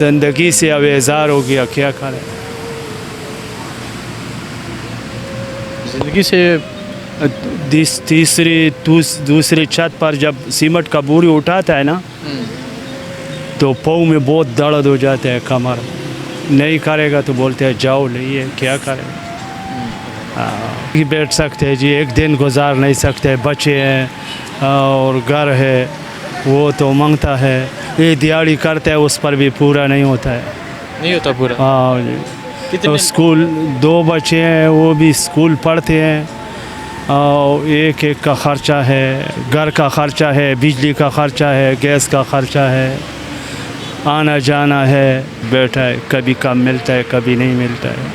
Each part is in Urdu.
زندگی سے اویزار ہو گیا، کیا کریں. زندگی سے دوسری چھت پر جب سیمنٹ کا بوری اٹھاتا ہے نا تو پاؤں میں بہت درد ہو جاتا ہے، کمر نہیں کرے گا تو بولتے ہیں جاؤ نہیں، کیا کرے گا. بیٹھ سکتے جی، ایک دن گزار نہیں سکتے، بچے ہیں اور گھر ہے، وہ تو مانگتا ہے. یہ دیہڑی کرتا ہے اس پر بھی پورا نہیں ہوتا ہے. نہیں ہوتا پورا. ہاں جی. کتنے اسکول 2 بچے ہیں، وہ بھی اسکول پڑھتے ہیں، اور ایک کا خرچہ ہے، گھر کا خرچہ ہے، بجلی کا خرچہ ہے، گیس کا خرچہ ہے، آنا جانا ہے. بیٹھا ہے، کبھی کم ملتا ہے کبھی نہیں ملتا ہے،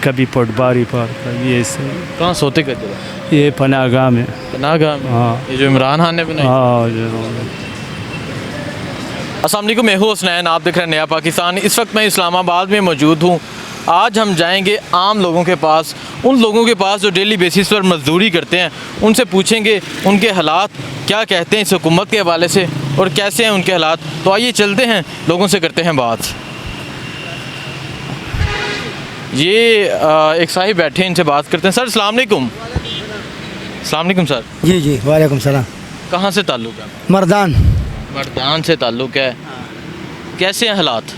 کبھی پٹواری پر، کبھی ایسے. کہاں سوتے کرتے ہو؟ یہ پناہ گاہ میں. پناہ گاہ میں؟ ہاں. یہ جو عمران خان نے بنائی؟ ہاں. السلام علیکم، میں ہوں حسنین، آپ دیکھ رہے ہیں نیا پاکستان. اس وقت میں اسلام آباد میں موجود ہوں. آج ہم جائیں گے عام لوگوں کے پاس، ان لوگوں کے پاس جو ڈیلی بیسس پر مزدوری کرتے ہیں. ان سے پوچھیں گے ان کے حالات کیا کہتے ہیں اس حکومت کے حوالے سے اور کیسے ہیں ان کے حالات. تو آئیے چلتے ہیں، لوگوں سے کرتے ہیں بات. یہ ایک صاحب بیٹھے ہیں، ان سے بات کرتے ہیں. سر السلام علیکم. السلام علیکم سر. جی جی وعلیکم السلام. کہاں سے تعلق ہے؟ مردان. مردان سے تعلق ہے. کیسے ہیں حالات؟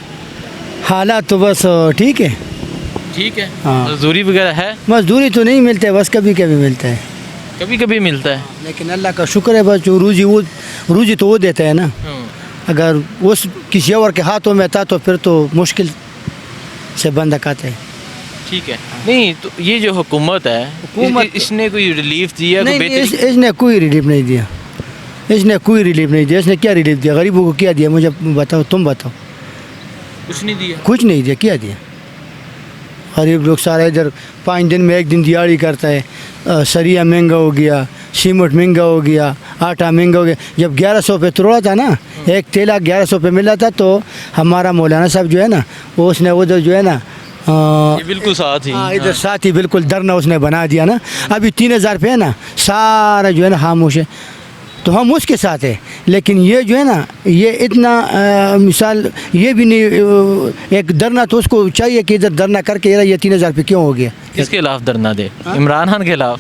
حالات تو بس ٹھیک ہے. ٹھیک ہے. ہاں. مزدوری وغیرہ ہے؟ مزدوری تو نہیں ملتے، بس کبھی کبھی ملتا ہے. کبھی کبھی ملتا ہے، لیکن اللہ کا شکر ہے، بس جو روزی تو وہ دیتا ہے نا. اگر اس کسی اور کے ہاتھوں میں تھا تو پھر تو مشکل سے بندہ کھاتا ہے. ٹھیک ہے. نہیں تو یہ جو حکومت ہے، اس نے کوئی ریلیف دیا؟ نہیں، اس نے کوئی ریلیف نہیں دیا. اس نے کوئی ریلیف نہیں دیا. اس نے کیا ریلیف دیا؟ غریبوں کو کیا دیا؟ مجھے بتاؤ، تم بتاؤ. کچھ نہیں دیا. کچھ نہیں دیا. کیا دیا؟ غریب لوگ سارے ادھر 5 دن میں 1 دن دیہڑی کرتا ہے. سریا مہنگا ہو گیا، سیمنٹ مہنگا ہو گیا، آٹا مہنگا ہو گیا. جب 1100 پہ توڑا تھا نا، ایک تیلا 1100 پہ ملا تھا، تو ہمارا مولانا صاحب جو ہے نا، وہ اس نے ادھر جو ہے نا بالکل ساتھ ہی ادھر ساتھ ہی بالکل درنا اس نے بنا دیا نا. ابھی 3000 پہ ہے نا، سارا جو ہے نا خاموش ہے. تو ہم اس کے ساتھ ہیں، لیکن یہ جو ہے نا، یہ اتنا مثال یہ بھی نہیں. ایک درنا تو اس کو چاہیے کہ ادھر درنا کر کے یہ 3000 پہ کیوں ہو گیا. کس کے خلاف درنا دے؟ عمران خان کے خلاف؟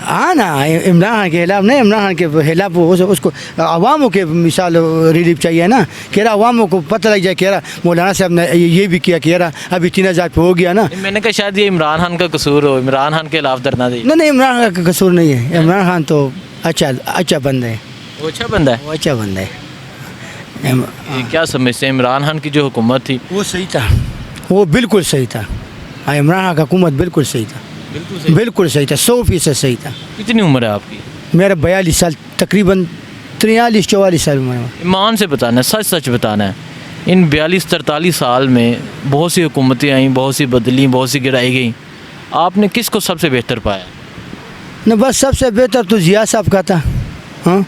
ہاں نا، عمران خان کے خلاف نہیں. عمران خان کے خلاف اس کو عواموں کے مثال ریلیف چاہیے نا، کہ عواموں کو پتہ لگ جائے کہ مولانا صاحب نے یہ بھی کیا، کہ ابھی 3000 پہ ہو گیا نا. میں نے کہا شاید یہ عمران خان کا قصور ہو، عمران خان کے خلاف درنا دے. نہیں، عمران خان کا قصور نہیں ہے. عمران خان تو اچھا بندہ ہے. وہ اچھا بندہ ہے. وہ اچھا بندہ ہے. کیا سمجھتے ہیں عمران خان کی جو حکومت تھی؟ وہ صحیح تھا، وہ بالکل صحیح تھا. عمران خان کا حکومت بالکل صحیح تھا. بالکل صحیح تھا، 100% صحیح تھا. کتنی عمر ہے آپ کی؟ میرا 42 سال، تقریباً 43-44 سال عمر ہے. ایمان سے بتانا ہے، سچ بتانا ہے. ان 42-43 سال میں بہت سی حکومتیں آئیں، بہت سی بدلیں، بہت سی گرائی گئیں. آپ نے کس کو سب سے بہتر پایا؟ نہ بس سب سے بہتر تو ضیاء صاحب کا تھا. ہاں،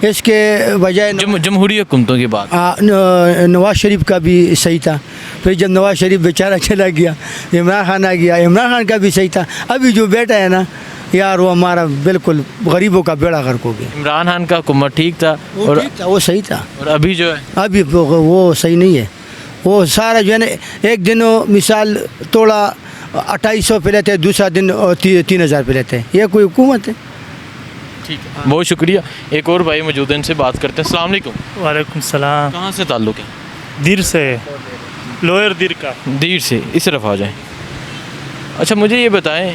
اس کے بجائے جمہوری حکومتوں کی بات. نواز شریف کا بھی صحیح تھا. پھر جب نواز شریف بیچارہ چلا گیا، عمران خان آ گیا. عمران خان کا بھی صحیح تھا. ابھی جو بیٹا ہے نا یار، وہ ہمارا بالکل غریبوں کا بیڑا غرق ہو گیا. عمران خان کا حکومت ٹھیک تھا، وہ ٹھیک تھا، وہ صحیح تھا. اور ابھی جو ہے، ابھی وہ صحیح نہیں ہے. وہ سارا جو ہے نا، ایک دن مثال توڑا 2800 پہ لیتے، دوسرا دن 3000 پہ لیتے. یہ کوئی حکومت ہے؟ ٹھیک ہے، بہت شکریہ. ایک اور بھائی موجود ہیں، ان سے بات کرتے ہیں. السلام علیکم. وعلیکم السلام. کہاں سے تعلق ہے؟ دیر سے، لوئر دیر کا. دیر سے، اس طرف آ جائیں. اچھا مجھے یہ بتائیں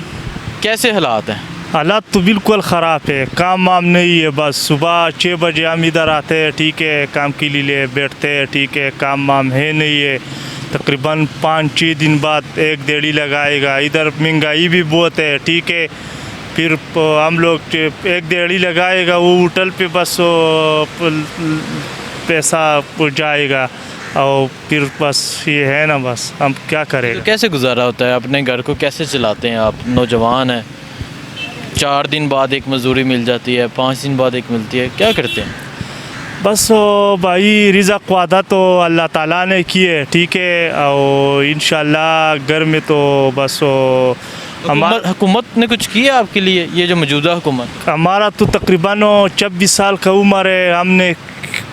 کیسے حالات ہیں؟ حالات تو بالکل خراب ہے. کام وام نہیں ہے. بس صبح 6 بجے ہم ادھر آتے ہیں، ٹھیک ہے، کام کے لیے بیٹھتے ہیں، ٹھیک ہے، کام وام ہے نہیں ہے. تقریباً 5-6 دن بعد ایک دیہڑی لگائے گا. ادھر مہنگائی بھی بہت ہے، ٹھیک ہے. پھر ہم لوگ ایک دیہڑی لگائے گا، وہ ہوٹل پہ بس پیسہ جائے گا، اور پھر بس یہ ہے نا، بس ہم کیا کریں گا. کیسے گزارا ہوتا ہے؟ اپنے گھر کو کیسے چلاتے ہیں آپ؟ نوجوان ہیں، 4 دن بعد ایک مزدوری مل جاتی ہے، 5 دن بعد ایک ملتی ہے، کیا کرتے ہیں؟ بس بھائی، رزق وعدہ تو اللہ تعالیٰ نے کی ہے، ٹھیک ہے، اور انشاءاللہ گھر میں تو بس حکومت نے کچھ کیا آپ کے لیے؟ یہ جو موجودہ حکومت، ہمارا تو تقریباً 26 سال کا عمر ہے. ہم نے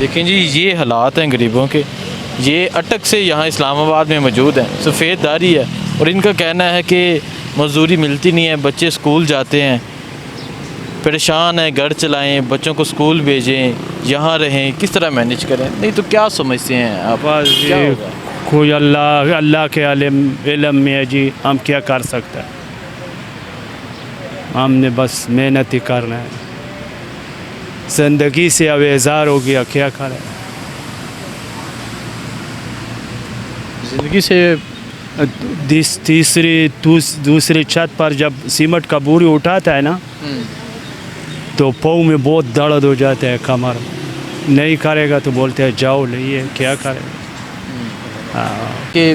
دیکھیں جی یہ حالات ہیں غریبوں کے. یہ اٹک سے یہاں اسلام آباد میں موجود ہیں, سفید داری ہے, اور ان کا کہنا ہے کہ مزدوری ملتی نہیں ہے, بچے اسکول جاتے ہیں, پریشان ہیں, گھر چلائیں, بچوں کو اسکول بھیجیں, یہاں رہیں, کس طرح مینیج کریں؟ نہیں تو کیا سمجھتے ہیں آپ؟ بس کیا جی ہوگا؟ کوئی اللہ کے علم میں ہے جی, ہم کیا کر سکتے ہیں. ہم نے بس محنت ہی کرنا ہے, زندگی سے اب اظہار ہو گیا, کیا کریں. زندگی سے دوسری چھت پر جب سیمنٹ کا بوری اٹھاتا ہے نا تو پاؤں میں بہت درد ہو جاتا ہے, کمر نہیں کرے گا تو بولتے ہیں جاؤ لئیے, کیا کرے. کہ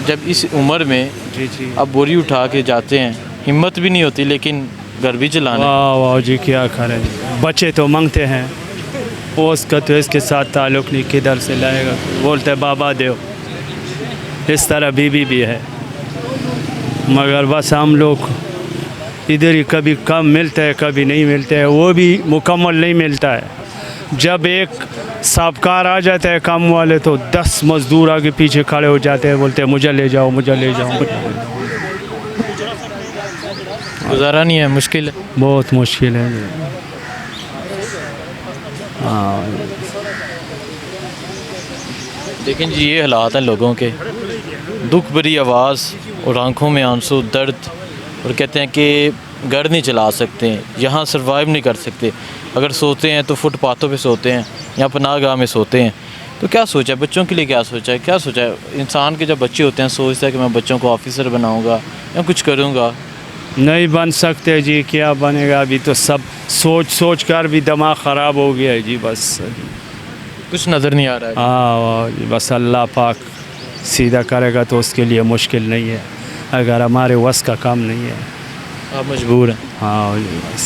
جب اس عمر میں جی جی اب بوری اٹھا کے جاتے ہیں, ہمت بھی نہیں ہوتی, لیکن گھر بھی چلانا ہے. واہ واہ جی, کیا کریں. بچے تو مانگتے ہیں, اس کا تو اس کے ساتھ تعلق نہیں, کدھر سے لائے گا, بولتے بابا دیو. اس طرح بیوی بھی ہے, مگر بس ہم لوگ ادھر ہی کبھی کم ملتا ہے کبھی نہیں ملتا ہے, وہ بھی مکمل نہیں ملتا ہے. جب ایک سابکار آ جاتا ہے کام والے تو 10 مزدور آگے پیچھے کھڑے ہو جاتے ہیں, بولتے ہیں مجھے لے جاؤ, مجھے لے جاؤ. گزارا نہیں ہے, مشکل ہے. بہت مشکل ہے. ہاں لیکن جی یہ حالات ہیں لوگوں کے, دکھ بھری آواز اور آنکھوں میں آنسو, درد, اور کہتے ہیں کہ گھر نہیں چلا سکتے, یہاں سروائیو نہیں کر سکتے. اگر سوتے ہیں تو فٹ پاتھوں پہ سوتے ہیں یا پناہ گاہ میں سوتے ہیں. تو کیا سوچا ہے بچوں کے لیے, کیا سوچا ہے, کیا سوچا ہے انسان کے؟ جب بچے ہوتے ہیں سوچتا ہے کہ میں بچوں کو آفیسر بناؤں گا یا کچھ کروں گا. نہیں بن سکتے جی, کیا بنے گا. ابھی تو سب سوچ کر بھی دماغ خراب ہو گیا ہے جی. بس کچھ نظر نہیں آ رہا ہے. ہاں جی, بس اللہ پاک سیدھا کرے گا تو اس کے لیے مشکل نہیں ہے, اگر ہمارے وس کا کام نہیں ہے. آپ مجبور ہیں. ہاں جی بس.